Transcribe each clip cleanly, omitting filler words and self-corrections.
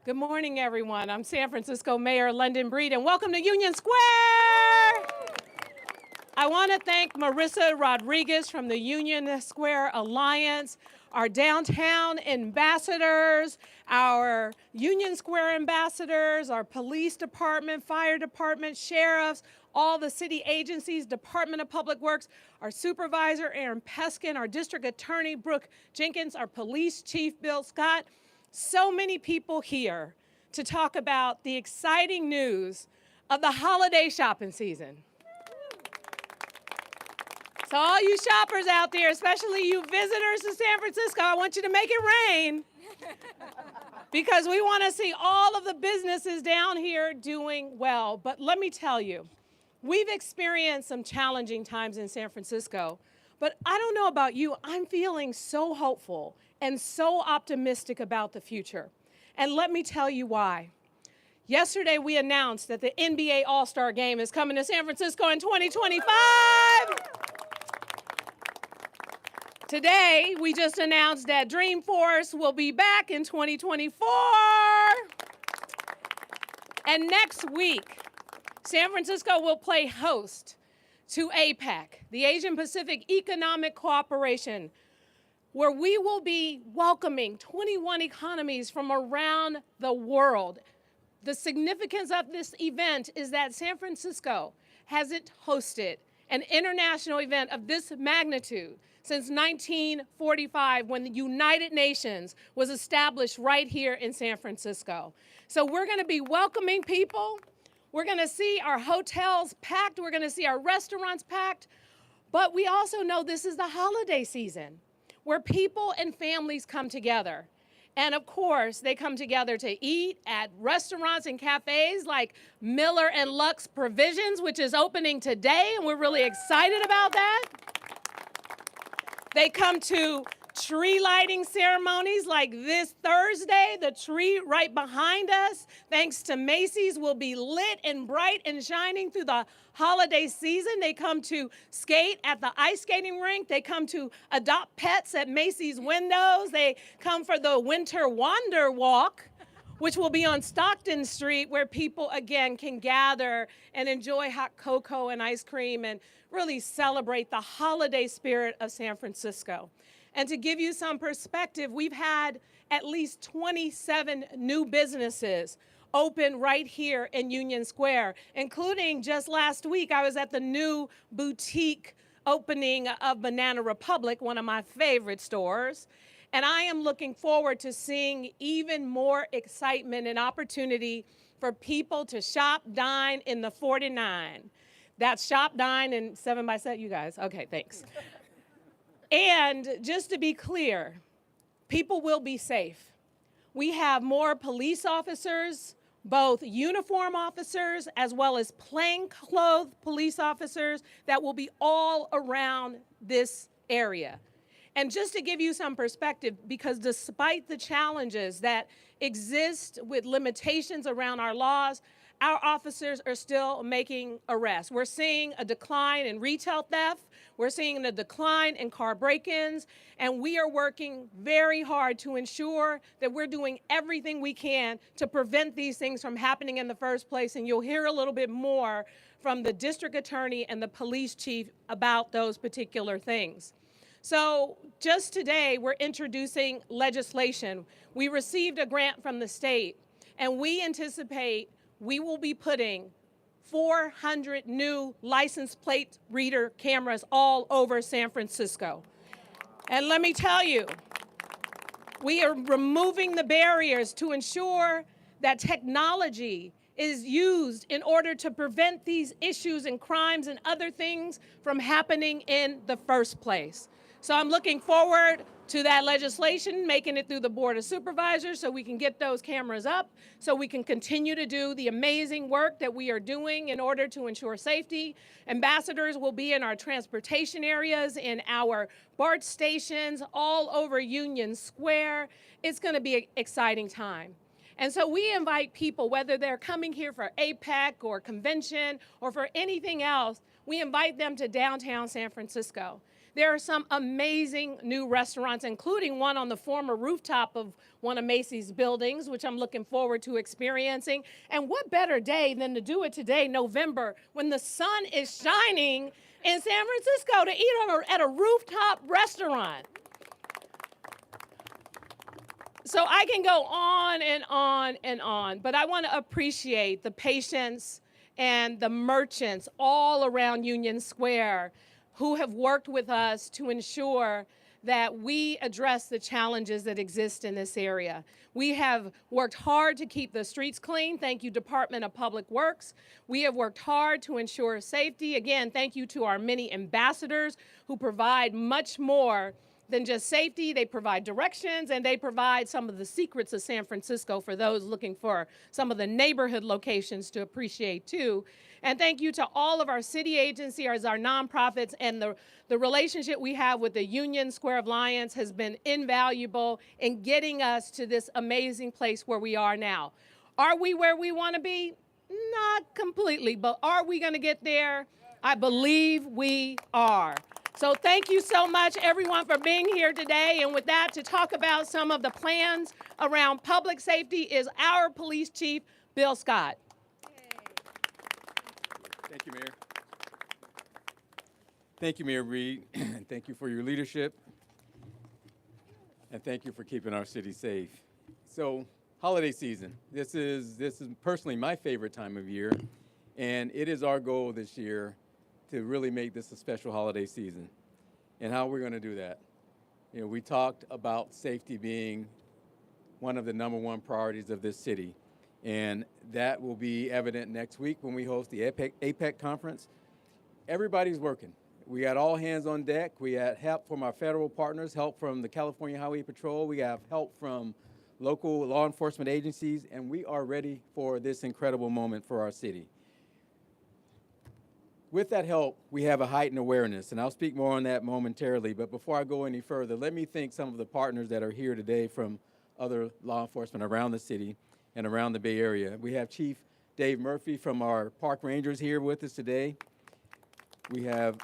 Good morning, everyone. I'm San Francisco Mayor London Breed, and welcome to Union Square. I want to thank Marissa Rodriguez from the Union Square Alliance, our downtown ambassadors, our Union Square ambassadors, our police department, fire department, sheriffs, all the city agencies, Department of Public Works, our supervisor, Aaron Peskin, our district attorney, Brooke Jenkins, our police chief, Bill Scott. So many people here to talk about the exciting news of the holiday shopping season. So all you shoppers out there, especially you visitors to San Francisco, I want you to make it rain because we want to see all of the businesses down here doing well. But let me tell you, we've experienced some challenging times in San Francisco, but I don't know about you, I'm feeling so hopeful and so optimistic about the future. And let me tell you why. Yesterday, we announced that the NBA All-Star Game is coming to San Francisco in 2025. Today, we just announced that Dreamforce will be back in 2024. And next week, San Francisco will play host to APEC, the Asian Pacific Economic Cooperation, where we will be welcoming 21 economies from around the world. The significance of this event is that San Francisco hasn't hosted an international event of this magnitude since 1945, when the United Nations was established right here in San Francisco. So we're going to be welcoming people. We're going to see our hotels packed. We're going to see our restaurants packed. But we also know this is the holiday season, where people and families come together. And of course, they come together to eat at restaurants and cafes like Miller and Lux Provisions, which is opening today, and we're really excited about that. They come to tree lighting ceremonies like this Thursday. The tree right behind us, thanks to Macy's, will be lit and bright and shining through the holiday season. They come to skate at the ice skating rink. They come to adopt pets at Macy's windows. They come for the Winter Wander Walk, which will be on Stockton Street, where people, again, can gather and enjoy hot cocoa and ice cream and really celebrate the holiday spirit of San Francisco. And to give you some perspective, we've had at least 27 new businesses open right here in Union Square, including just last week, I was at the new boutique opening of Banana Republic, one of my favorite stores. And I am looking forward to seeing even more excitement and opportunity for people to shop, dine in the 49. That's shop, dine, and 7 by 7, you guys. Okay, thanks. And just to be clear, people will be safe. We have more police officers, both uniform officers as well as plainclothes police officers that will be all around this area. And just to give you some perspective, because despite the challenges that exist with limitations around our laws, our officers are still making arrests. We're seeing a decline in retail theft. We're seeing a decline in car break-ins. And we are working very hard to ensure that we're doing everything we can to prevent these things from happening in the first place. And you'll hear a little bit more from the district attorney and the police chief about those particular things. So just today, we're introducing legislation. We received a grant from the state, and we anticipate we will be putting 400 new license plate reader cameras all over San Francisco. And let me tell you, we are removing the barriers to ensure that technology is used in order to prevent these issues and crimes and other things from happening in the first place. So I'm looking forward to that legislation, making it through the Board of Supervisors so we can get those cameras up, so we can continue to do the amazing work that we are doing in order to ensure safety. Ambassadors will be in our transportation areas, in our BART stations, all over Union Square. It's going to be an exciting time. And so we invite people, whether they're coming here for APEC or convention or for anything else, we invite them to downtown San Francisco. There are some amazing new restaurants, including one on the former rooftop of one of Macy's buildings, which I'm looking forward to experiencing. And what better day than to do it today, November, when the sun is shining in San Francisco, to eat at a rooftop restaurant. So I can go on and on and on, but I want to appreciate the patience and the merchants all around Union Square who have worked with us to ensure that we address the challenges that exist in this area. We have worked hard to keep the streets clean. Thank you, Department of Public Works. We have worked hard to ensure safety. Again, thank you to our many ambassadors who provide much more than just safety. They provide directions, and they provide some of the secrets of San Francisco for those looking for some of the neighborhood locations to appreciate too. And thank you to all of our city agencies, our nonprofits, and the relationship we have with the Union Square Alliance has been invaluable in getting us to this amazing place where we are now. Are we where we want to be? Not completely, but are we going to get there? I believe we are. So thank you so much, everyone, for being here today. And with that, to talk about some of the plans around public safety is our police chief, Bill Scott. Thank you, Mayor. Thank you, Mayor Reed. Thank you for your leadership. And thank you for keeping our city safe. So, holiday season. This is personally my favorite time of year. And it is our goal this year to really make this a special holiday season. And how we're going to do that. You know, we talked about safety being one of the #1 priorities of this city. And that will be evident next week when we host the APEC conference. Everybody's working. We got all hands on deck. We had help from our federal partners, help from the California Highway Patrol. We have help from local law enforcement agencies, and we are ready for this incredible moment for our city. With that help, we have a heightened awareness, and I'll speak more on that momentarily. But before I go any further, let me thank some of the partners that are here today from other law enforcement around the city and around the Bay Area. We have Chief Dave Murphy from our Park Rangers here with us today. We have,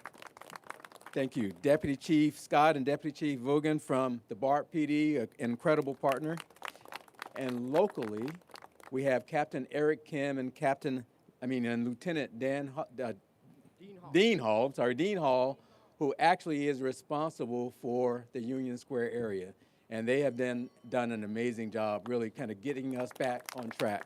thank you, Deputy Chief Scott and Deputy Chief Vogan from the BART PD, an incredible partner. And locally, we have Captain Eric Kim and Lieutenant Dean Hall, who actually is responsible for the Union Square area. And they have done an amazing job really kind of getting us back on track.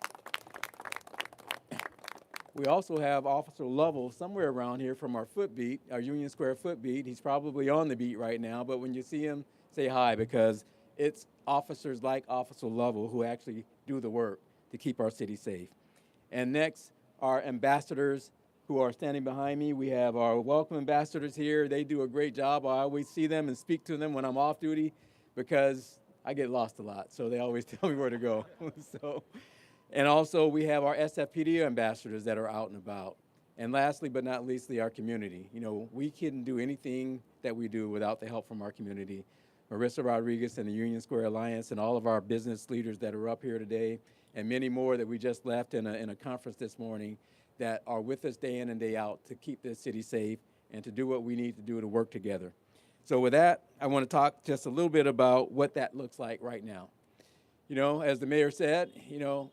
We also have Officer Lovell somewhere around here from our foot beat, our Union Square foot beat. He's probably on the beat right now, but when you see him, say hi, because it's officers like Officer Lovell who actually do the work to keep our city safe. And next, our ambassadors who are standing behind me. We have our welcome ambassadors here. They do a great job. I always see them and speak to them when I'm off duty because I get lost a lot, so they always tell me where to go. And also we have our SFPD ambassadors that are out and about. And lastly but not leastly, our community. You know, we couldn't do anything that we do without the help from our community. Marissa Rodriguez and the Union Square Alliance and all of our business leaders that are up here today, and many more that we just left in a conference this morning, that are with us day in and day out to keep this city safe and to do what we need to do to work together. So with that, I want to talk just a little bit about what that looks like right now. You know, as the mayor said, you know,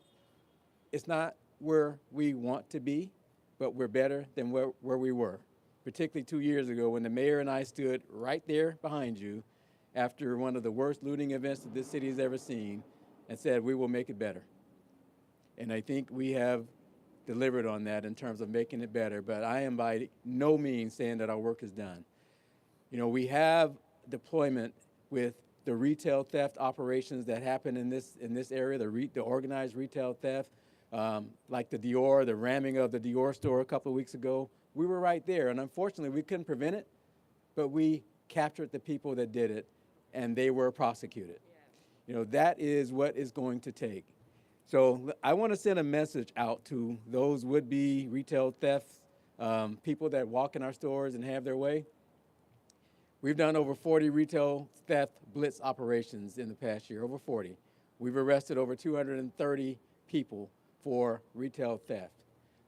it's not where we want to be, but we're better than where we were, particularly 2 years ago when the mayor and I stood right there behind you after one of the worst looting events that this city has ever seen and said, we will make it better. And I think we have delivered on that in terms of making it better, but I am by no means saying that our work is done. You know, we have deployment with the retail theft operations that happen in this area, the organized retail theft, like the Dior, the ramming of the Dior store a couple of weeks ago. We were right there, and unfortunately we couldn't prevent it, but we captured the people that did it, and they were prosecuted. You know, that is what it's going to take. So I want to send a message out to those would-be retail thefts, people that walk in our stores and have their way. We've done over 40 retail theft blitz operations in the past year, over 40. We've arrested over 230 people for retail theft.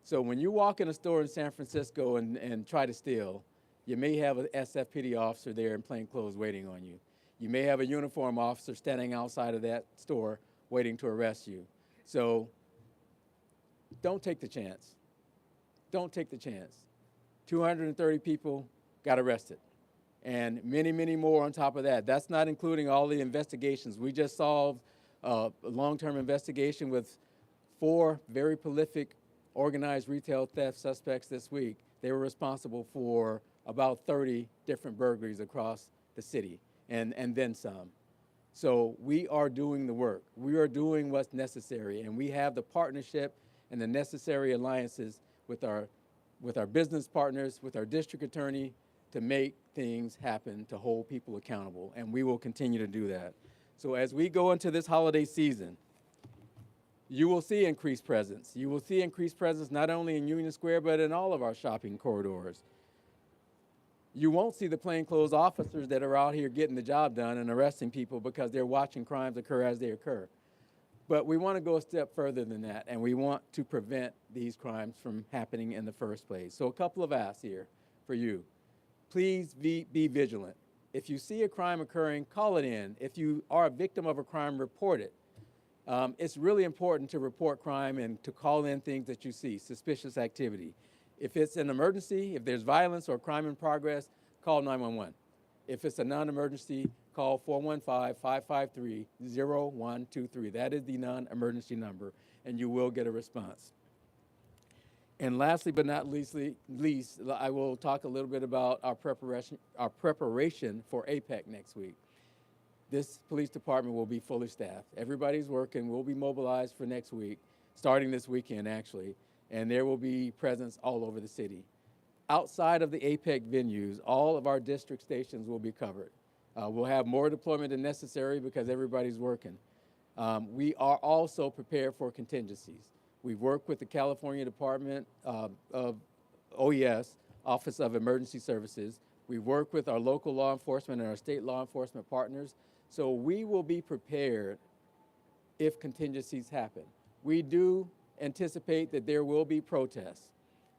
So when you walk in a store in San Francisco and try to steal, You may have an SFPD officer there in plain clothes waiting on you. You may have a uniformed officer standing outside of that store waiting to arrest you. So don't take the chance. Don't take the chance. 230 people got arrested, and many, many more on top of that. That's not including all the investigations. We just solved a long-term investigation with 4 very prolific organized retail theft suspects this week. They were responsible for about 30 different burglaries across the city, and then some. So we are doing the work. We are doing what's necessary, and we have the partnership and the necessary alliances with our business partners, with our district attorney, to make things happen, to hold people accountable, and we will continue to do that. So as we go into this holiday season, you will see increased presence. You will see increased presence not only in Union Square, but in all of our shopping corridors. You won't see the plainclothes officers that are out here getting the job done and arresting people because they're watching crimes occur as they occur. But we want to go a step further than that, and we want to prevent these crimes from happening in the first place. So a couple of asks here for you. Please be vigilant. If you see a crime occurring, call it in. If you are a victim of a crime, report it. It's really important to report crime and to call in things that you see, suspicious activity. If it's an emergency, if there's violence or crime in progress, call 911. If it's a non-emergency, call 415-553-0123. That is the non-emergency number, and you will get a response. And lastly but not least, I will talk a little bit about our preparation for APEC next week. This police department will be fully staffed. Everybody's working. We'll be mobilized for next week, starting this weekend actually, and there will be presence all over the city. Outside of the APEC venues, all of our district stations will be covered. We'll have more deployment than necessary because everybody's working. We are also prepared for contingencies. We've worked with the California Department of OES, Office of Emergency Services. We've worked with our local law enforcement and our state law enforcement partners. So we will be prepared if contingencies happen. We do anticipate that there will be protests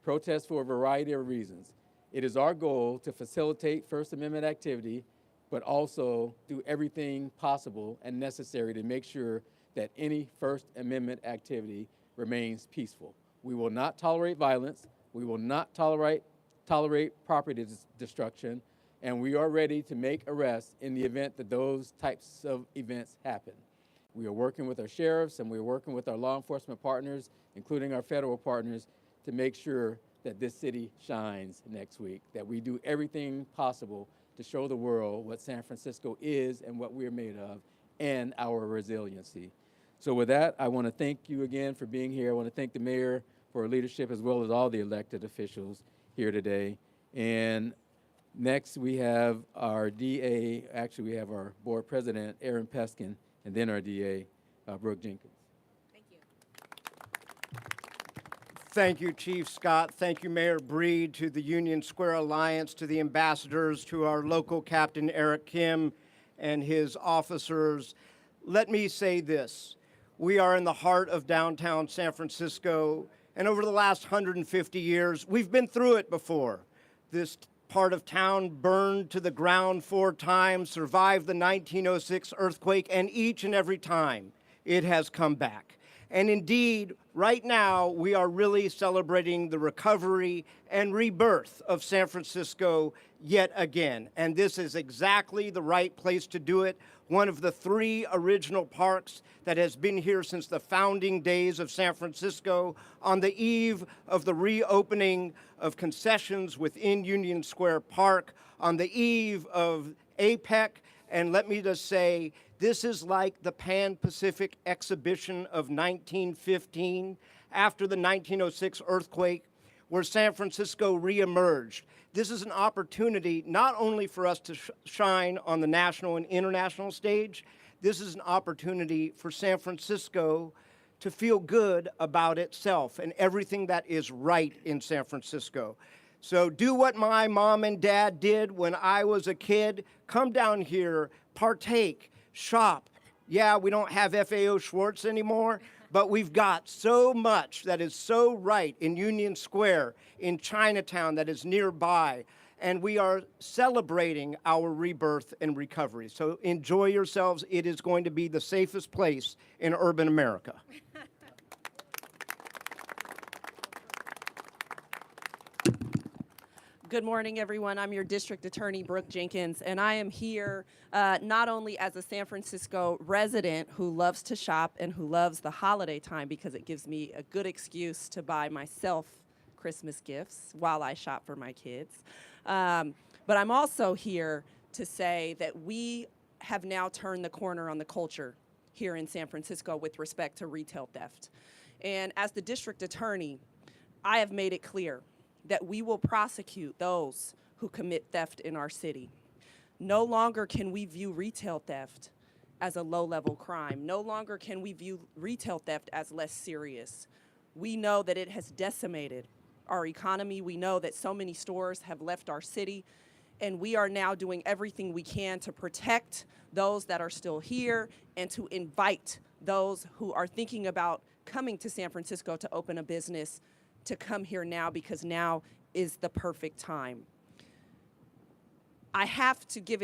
for a variety of reasons. It is our goal to facilitate First Amendment activity, but also do everything possible and necessary to make sure that any First Amendment activity remains peaceful. We will not tolerate violence. We will not tolerate property destruction, and we are ready to make arrests in the event that those types of events happen. We are working with our sheriffs and we're working with our law enforcement partners, including our federal partners, to make sure that this city shines next week, that we do everything possible to show the world what San Francisco is and what we're made of and our resiliency. So with that, I want to thank you again for being here. I want to thank the mayor for her leadership as well as all the elected officials here today. And next we have our DA, actually we have our board president, Aaron Peskin, and then our DA, Brooke Jenkins. Thank you. Thank you, Chief Scott. Thank you, Mayor Breed, to the Union Square Alliance, to the ambassadors, to our local Captain Eric Kim and his officers. Let me say this. We are in the heart of downtown San Francisco, and over the last 150 years, we've been through it before. This part of town burned to the ground 4 times, survived the 1906 earthquake, and each and every time it has come back. And indeed, right now, we are really celebrating the recovery and rebirth of San Francisco yet again. And this is exactly the right place to do it. One of the 3 original parks that has been here since the founding days of San Francisco, on the eve of the reopening of concessions within Union Square Park, on the eve of APEC. And let me just say, this is like the Pan-Pacific Exhibition of 1915 after the 1906 earthquake, where San Francisco reemerged. This is an opportunity not only for us to shine on the national and international stage, this is an opportunity for San Francisco to feel good about itself and everything that is right in San Francisco. So do what my mom and dad did when I was a kid. Come down here, partake, shop. Yeah, we don't have FAO Schwartz anymore, but we've got so much that is so right in Union Square, in Chinatown that is nearby. and we are celebrating our rebirth and recovery. So enjoy yourselves. It is going to be the safest place in urban America. Good morning, everyone. I'm your District Attorney, Brooke Jenkins, and I am here not only as a San Francisco resident who loves to shop and who loves the holiday time because it gives me a good excuse to buy myself Christmas gifts while I shop for my kids, but I'm also here to say that we have now turned the corner on the culture here in San Francisco with respect to retail theft. And as the District Attorney, I have made it clear that we will prosecute those who commit theft in our city. No longer can we view retail theft as a low-level crime. No longer can we view retail theft as less serious. We know that it has decimated our economy. We know that so many stores have left our city, and we are now doing everything we can to protect those that are still here and to invite those who are thinking about coming to San Francisco to open a business to come here now, because now is the perfect time. I have to give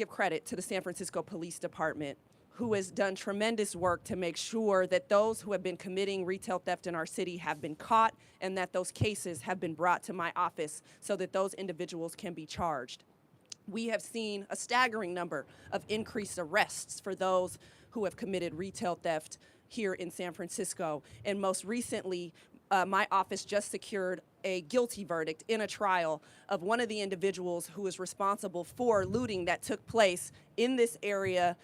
credit to the San Francisco Police Department, who has done tremendous work to make sure that those who have been committing retail theft in our city have been caught and that those cases have been brought to my office so that those individuals can be charged. We have seen a staggering number of increased arrests for those who have committed retail theft here in San Francisco, and most recently, my office just secured a guilty verdict in a trial of one of the individuals who is responsible for looting that took place in this area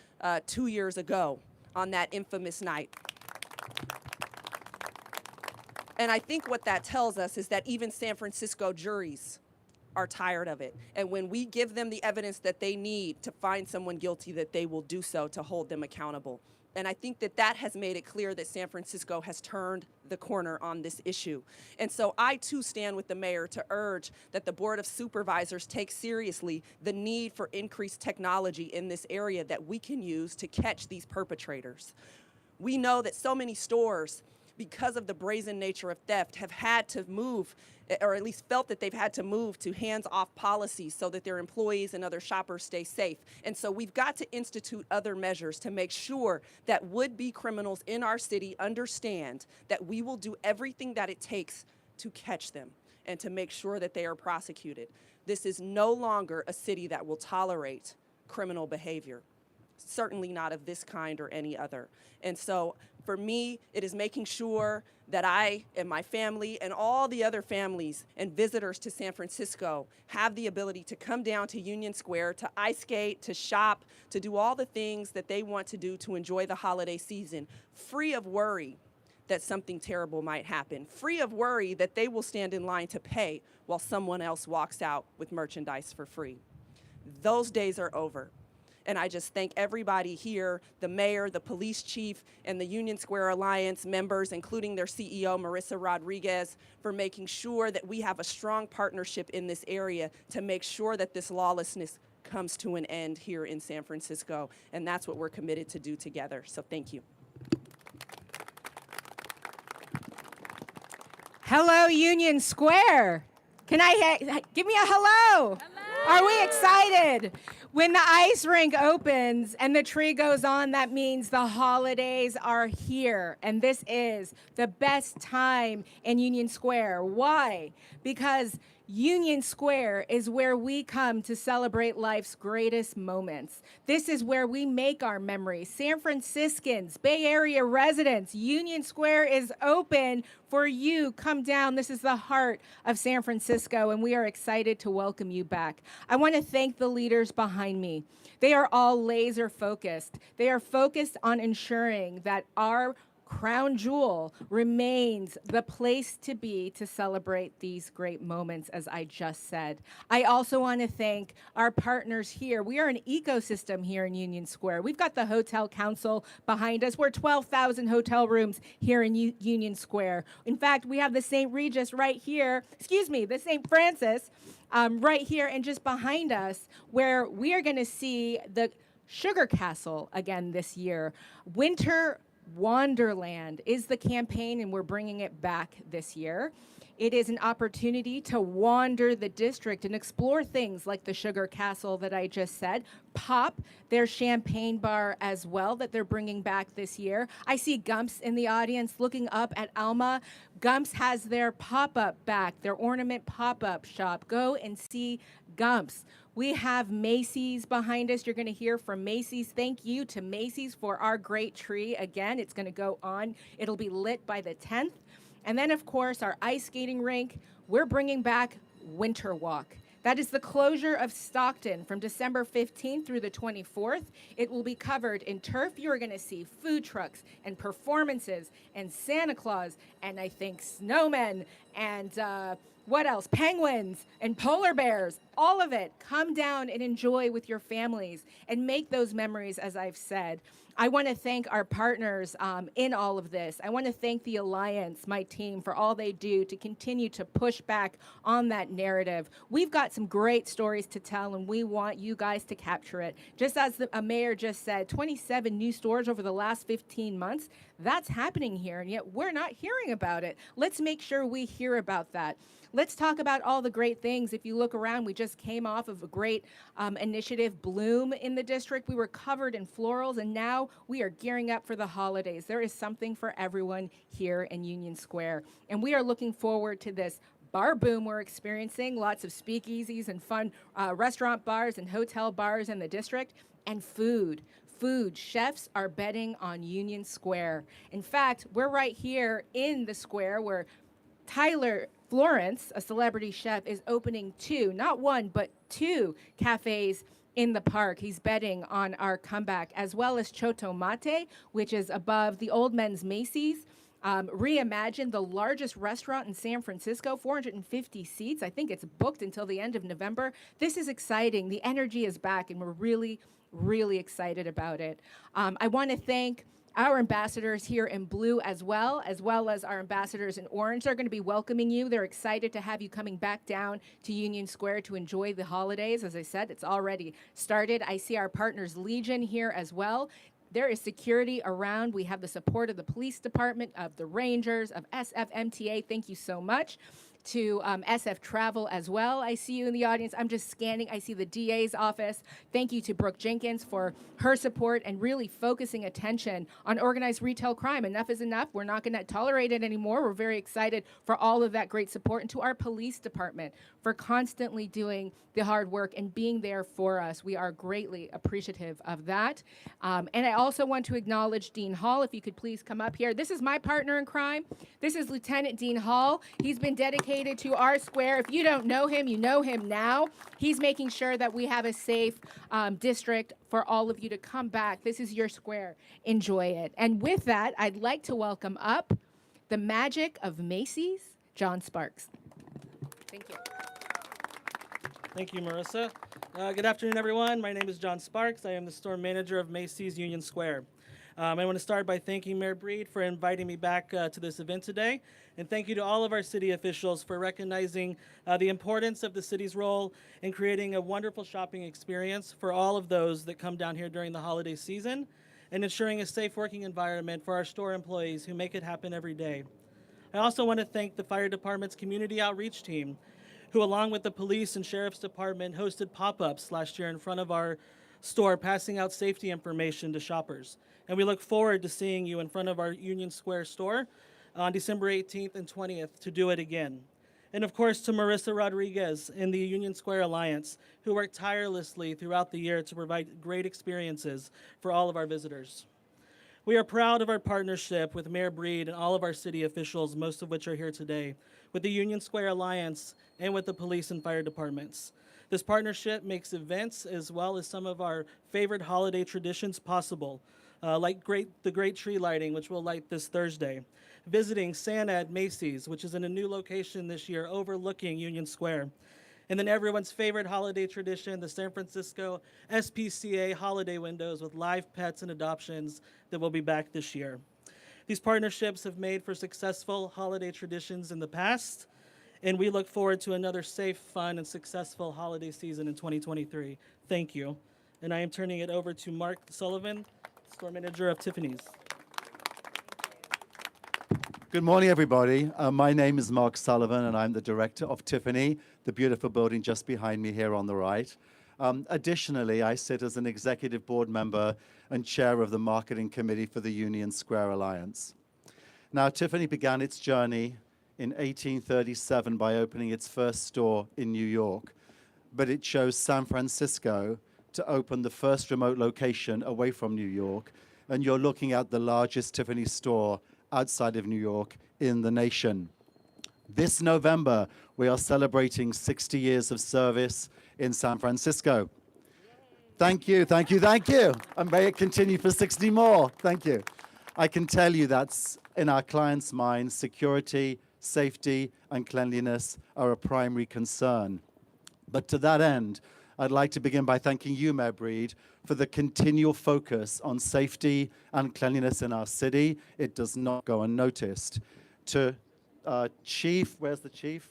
2 years ago on that infamous night. And I think what that tells us is that even San Francisco juries are tired of it. And when we give them the evidence that they need to find someone guilty, that they will do so to hold them accountable. And I think that that has made it clear that San Francisco has turned the corner on this issue. And so I, too, stand with the mayor to urge that the Board of Supervisors take seriously the need for increased technology in this area that we can use to catch these perpetrators. We know that so many stores, because of the brazen nature of theft, have had to move, or at least felt that they've had to move to hands-off policies so that their employees and other shoppers stay safe. And so we've got to institute other measures to make sure that would-be criminals in our city understand that we will do everything that it takes to catch them and to make sure that they are prosecuted. This is no longer a city that will tolerate criminal behavior, certainly not of this kind or any other. And so for me, it is making sure that I and my family and all the other families and visitors to San Francisco have the ability to come down to Union Square, to ice skate, to shop, to do all the things that they want to do to enjoy the holiday season, free of worry that something terrible might happen, free of worry that they will stand in line to pay while someone else walks out with merchandise for free. Those days are over. And I just thank everybody here, the mayor, the police chief, and the Union Square Alliance members, including their CEO, Marissa Rodriguez, for making sure that we have a strong partnership in this area to make sure that this lawlessness comes to an end here in San Francisco. And that's what we're committed to do together. So thank you. Hello, Union Square. Can I give me a hello? Hello. Are we excited? When the ice rink opens and the tree goes on, that means the holidays are here. And this is the best time in Union Square. Why? Because Union Square is where we come to celebrate life's greatest moments. This is where we make our memories. San Franciscans, Bay Area residents, Union Square is open for you. Come down. This is the heart of San Francisco, and we are excited to welcome you back. I want to thank the leaders behind me. They are all laser focused. They are focused on ensuring that our crown jewel remains the place to be to celebrate these great moments, as I just said. I also want to thank our partners here. We are an ecosystem here in Union Square. We've got the Hotel Council behind us. We're 12,000 hotel rooms here in Union Square. In fact, we have the St. Regis right here, the St. Francis right here and just behind us, where we are going to see the Sugar Castle again this year. Winter Wanderland is the campaign, and we're bringing it back this year. It is an opportunity to wander the district and explore things like the Sugar Castle that I just said, Pop, their champagne bar as well that they're bringing back this year. I see Gumps in the audience looking up at Alma. Gumps has their pop-up back, their ornament pop-up shop. Go and see Gumps. We have Macy's behind us. You're going to hear from Macy's. Thank you to Macy's for our great tree. Again, it's going to go on. It'll be lit by the 10th. And then, of course, our ice skating rink, we're bringing back Winter Walk. That is the closure of Stockton from December 15th through the 24th. It will be covered in turf. You are going to see food trucks and performances and Santa Claus and I think snowmen and what else? Penguins and polar bears, all of it. Come down and enjoy with your families and make those memories, as I've said. I want to thank our partners in all of this. I want to thank the Alliance, my team, for all they do to continue to push back on that narrative. We've got some great stories to tell, and we want you guys to capture it. Just as a mayor just said, 27 new stores over the last 15 months. That's happening here, and yet we're not hearing about it. Let's make sure we hear about that. Let's talk about all the great things. If you look around, we just came off of a great initiative, Bloom, in the district. We were covered in florals, and now we are gearing up for the holidays. There is something for everyone here in Union Square, and we are looking forward to this bar boom we're experiencing. Lots of speakeasies and fun restaurant bars and hotel bars in the district, and food. Chefs are betting on Union Square. In fact, we're right here in the square where Tyler Florence, a celebrity chef, is opening not one, but two cafes in the park. He's betting on our comeback, as well as Choto Mate, which is above the Old Men's Macy's. Reimagine, the largest restaurant in San Francisco, 450 seats. I think it's booked until the end of November. This is exciting. The energy is back, and we're really, really excited about it. I want to thank our ambassadors here in blue as well as our ambassadors in orange. They're going to be welcoming you. They're excited to have you coming back down to Union Square to enjoy the holidays. As I said, it's already started. I see our partners Legion here as well. There is security around. We have the support of the police department, of the Rangers, of SFMTA. Thank you so much. To SF Travel as well. I see you in the audience. I'm just scanning. I see the DA's office. Thank you to Brooke Jenkins for her support and really focusing attention on organized retail crime. Enough is enough. We're not going to tolerate it anymore. We're very excited for all of that great support, and to our police department for constantly doing the hard work and being there for us. We are greatly appreciative of that. And I also want to acknowledge Dean Hall. If you could please come up here. This is my partner in crime. This is Lieutenant Dean Hall. He's been dedicated to our square. If you don't know him, you know him now. He's making sure that we have a safe district for all of you to come back. This is your square. Enjoy it. And with that, I'd like to welcome up the magic of Macy's, John Sparks. Thank you. Thank you, Marissa. Good afternoon, everyone. My name is John Sparks. I am the store manager of Macy's Union Square. I want to start by thanking Mayor Breed for inviting me back to this event today. And thank you to all of our city officials for recognizing the importance of the city's role in creating a wonderful shopping experience for all of those that come down here during the holiday season and ensuring a safe working environment for our store employees who make it happen every day. I also want to thank the fire department's community outreach team, who along with the police and sheriff's department hosted pop-ups last year in front of our store, passing out safety information to shoppers. And we look forward to seeing you in front of our Union Square store on December 18th and 20th to do it again. And of course to Marissa Rodriguez in the Union Square Alliance, who worked tirelessly throughout the year to provide great experiences for all of our visitors. We are proud of our partnership with Mayor Breed and all of our city officials, most of which are here today, with the Union Square Alliance and with the police and fire departments. This partnership makes events as well as some of our favorite holiday traditions possible, like the great tree lighting, which we'll light this Thursday, visiting Santa at Macy's, which is in a new location this year overlooking Union Square, and then everyone's favorite holiday tradition, the San Francisco SPCA holiday windows with live pets and adoptions that will be back this year. These partnerships have made for successful holiday traditions in the past, and we look forward to another safe, fun, and successful holiday season in 2023. Thank you. And I am turning it over to Mark Sullivan, store manager of Tiffany's. Good morning, everybody. My name is Mark Sullivan, and I'm the director of Tiffany, the beautiful building just behind me here on the right. Additionally, I sit as an executive board member and chair of the marketing committee for the Union Square Alliance. Now, Tiffany began its journey in 1837 by opening its first store in New York, but it chose San Francisco to open the first remote location away from New York, and you're looking at the largest Tiffany store outside of New York in the nation. This November, we are celebrating 60 years of service in San Francisco. Thank you, thank you, thank you. And may it continue for 60 more. Thank you. I can tell you that's in our clients' minds, security, safety, and cleanliness are a primary concern. But to that end, I'd like to begin by thanking you, Mayor Breed, for the continual focus on safety and cleanliness in our city. It does not go unnoticed. To Chief, where's the Chief?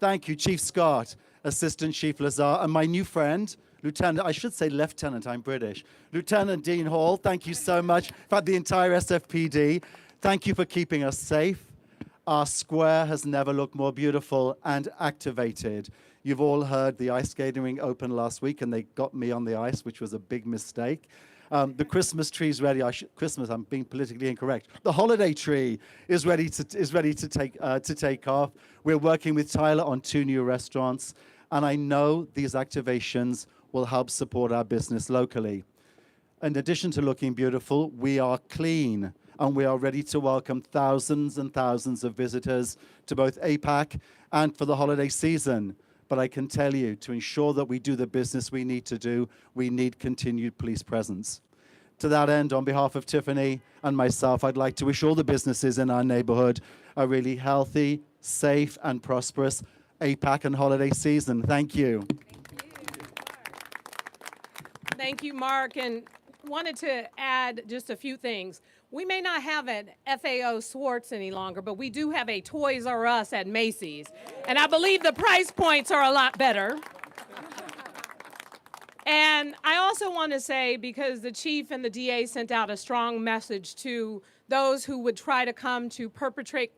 Thank you, Chief Scott, Assistant Chief Lazar, and my new friend, Lieutenant, I should say Lieutenant, I'm British. Lieutenant Dean Hall, thank you so much. In fact, the entire SFPD, thank you for keeping us safe. Our square has never looked more beautiful and activated. You've all heard the ice skating rink opened last week, and they got me on the ice, which was a big mistake. The Christmas tree is ready. Christmas, I'm being politically incorrect. The holiday tree is ready to take off. We're working with Tyler on 2 new restaurants, and I know these activations will help support our business locally. In addition to looking beautiful, we are clean, and we are ready to welcome thousands and thousands of visitors to both APAC and for the holiday season. But I can tell you, to ensure that we do the business we need to do, we need continued police presence. To that end, on behalf of Tiffany and myself, I'd like to wish all the businesses in our neighborhood a really healthy, safe, and prosperous APAC and holiday season. Thank you. Thank you, Mark. And wanted to add just a few things. We may not have an FAO Schwartz any longer, but we do have a Toys R Us at Macy's. And I believe the price points are a lot better. And I also want to say, because the chief and the DA sent out a strong message to those who would try to come to perpetrate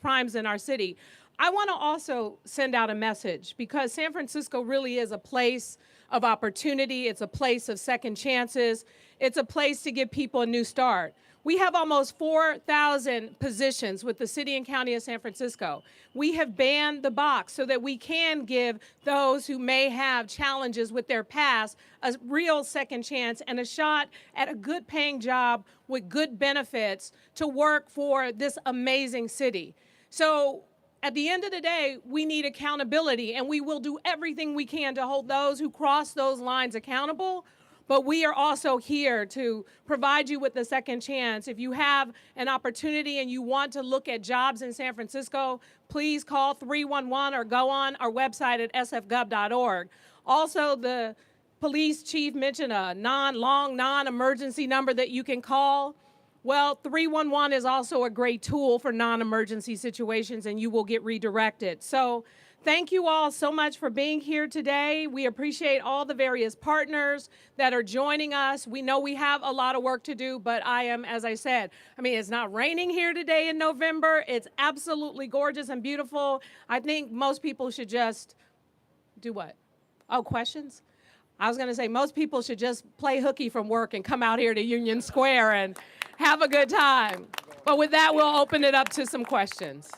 crimes in our city, I want to also send out a message, because San Francisco really is a place of opportunity. It's a place of second chances. It's a place to give people a new start. We have almost 4,000 positions with the city and county of San Francisco. We have banned the box so that we can give those who may have challenges with their past a real second chance and a shot at a good paying job with good benefits to work for this amazing city. So at the end of the day, we need accountability, and we will do everything we can to hold those who cross those lines accountable. But we are also here to provide you with a second chance. If you have an opportunity and you want to look at jobs in San Francisco, please call 311 or go on our website at sfgov.org. Also, the police chief mentioned a non-emergency number that you can call. Well, 311 is also a great tool for non-emergency situations, and you will get redirected. So thank you all so much for being here today. We appreciate all the various partners that are joining us. We know we have a lot of work to do, but I am, as I said, it's not raining here today in November. It's absolutely gorgeous and beautiful. I think most people should just do what? Oh, questions? I was going to say most people should just play hooky from work and come out here to Union Square and have a good time. But with that, we'll open it up to some questions.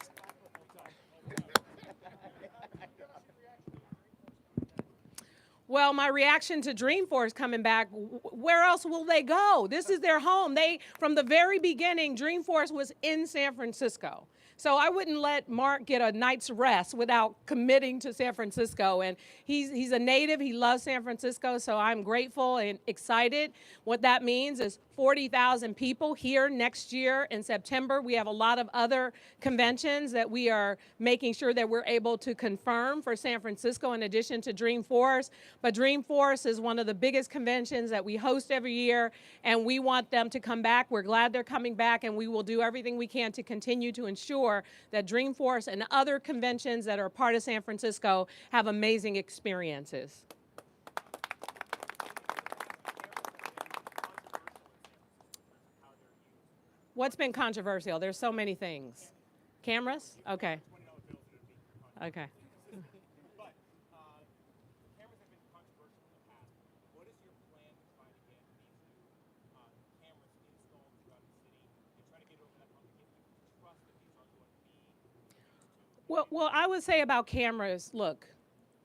Well, my reaction to Dreamforce coming back, where else will they go? This is their home. From the very beginning, Dreamforce was in San Francisco. So I wouldn't let Mark get a night's rest without committing to San Francisco. And he's a native. He loves San Francisco. So I'm grateful and excited. What that means is 40,000 people here next year in September. We have a lot of other conventions that we are making sure that we're able to confirm for San Francisco in addition to Dreamforce. But Dreamforce is one of the biggest conventions that we host every year, and we want them to come back. We're glad they're coming back, and we will do everything we can to continue to ensure that Dreamforce and other conventions that are part of San Francisco have amazing experiences. What's been controversial? There's so many things. Cameras? Okay. Okay. Well, I would say about cameras, look,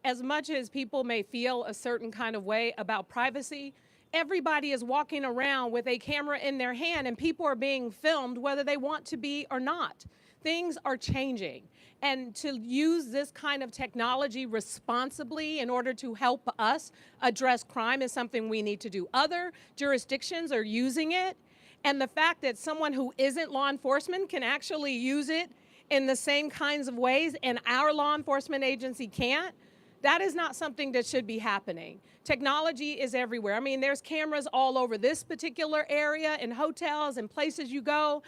as much as people may feel a certain kind of way about privacy, everybody is walking around with a camera in their hand and people are being filmed whether they want to be or not. Things are changing. And to use this kind of technology responsibly in order to help us address crime is something we need to do. Other jurisdictions are using it, and the fact that someone who isn't law enforcement can actually use it in the same kinds of ways and our law enforcement agency can't, that is not something that should be happening. Technology is everywhere. I mean, there's cameras all over this particular area, in hotels and places you go.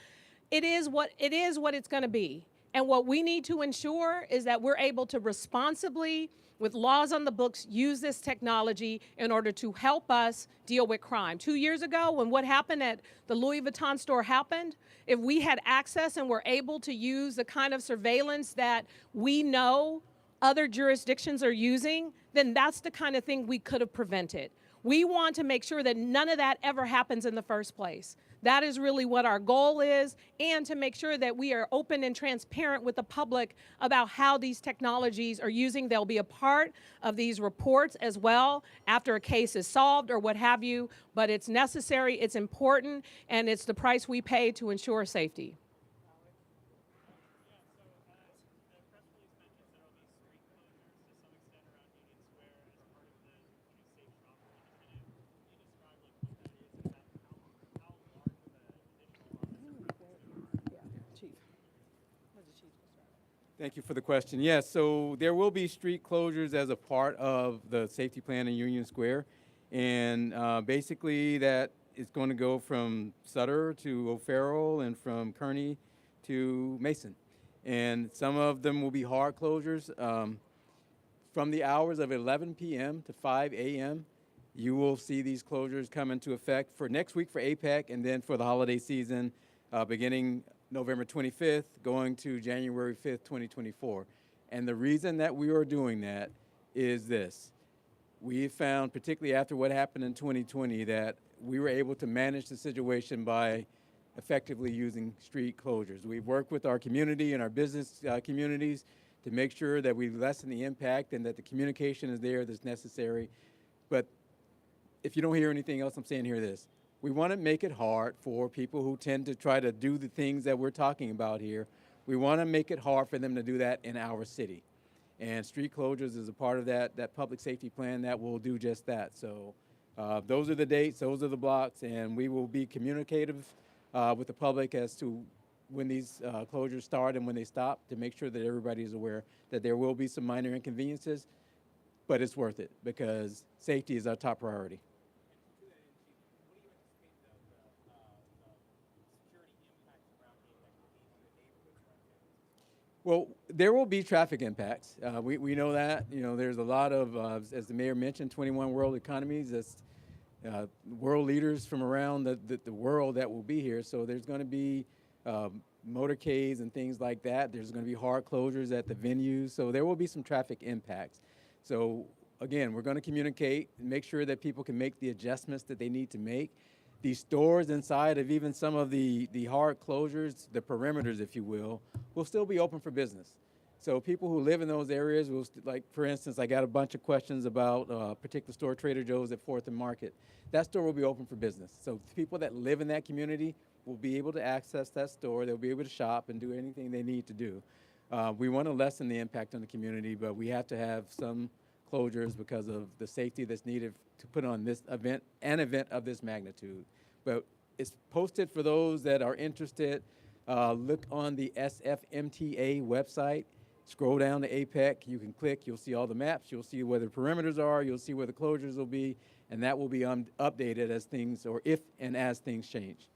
It is what it's going to be. And what we need to ensure is that we're able to responsibly, with laws on the books, use this technology in order to help us deal with crime. 2 years ago, when what happened at the Louis Vuitton store happened, if we had access and were able to use the kind of surveillance that we know other jurisdictions are using, then that's the kind of thing we could have prevented. We want to make sure that none of that ever happens in the first place. That is really what our goal is, and to make sure that we are open and transparent with the public about how these technologies are using. They'll be a part of these reports as well after a case is solved or what have you, but it's necessary, it's important, and it's the price we pay to ensure safety. Thank you for the question. Yes, so there will be street closures as a part of the safety plan in Union Square. And basically that is going to go from Sutter to O'Farrell and from Kearney to Mason. And some of them will be hard closures. From the hours of 11 p.m. to 5 a.m., you will see these closures come into effect for next week for APEC and then for the holiday season beginning November 25th, going to January 5th, 2024. And the reason that we are doing that is this. We found, particularly after what happened in 2020, that we were able to manage the situation by effectively using street closures. We've worked with our community and our business communities to make sure that we lessen the impact and that the communication is there that's necessary. But if you don't hear anything else, I'm saying hear this. We want to make it hard for people who tend to try to do the things that we're talking about here. We want to make it hard for them to do that in our city. And street closures is a part of that public safety plan that will do just that. So those are the dates, those are the blocks, and we will be communicative with the public as to when these closures start and when they stop to make sure that everybody is aware that there will be some minor inconveniences, but it's worth it because safety is our top priority. Well, there will be traffic impacts. We know that. You know, there's a lot of, as the mayor mentioned, 21 world economies. That's world leaders from around the world that will be here. So there's going to be motorcades and things like that. There's going to be hard closures at the venues. So there will be some traffic impacts. So again, we're going to communicate and make sure that people can make the adjustments that they need to make. These stores inside of even some of the hard closures, the perimeters, if you will still be open for business. So people who live in those areas will, like for instance, I got a bunch of questions about a particular store, Trader Joe's at 4th and Market. That store will be open for business. So people that live in that community will be able to access that store. They'll be able to shop and do anything they need to do. We want to lessen the impact on the community, but we have to have some closures because of the safety that's needed to put on this event, an event of this magnitude. But it's posted for those that are interested. Look on the SFMTA website, scroll down to APEC, you can click, you'll see all the maps, you'll see where the perimeters are, you'll see where the closures will be, and that will be updated as things, or if and as things change.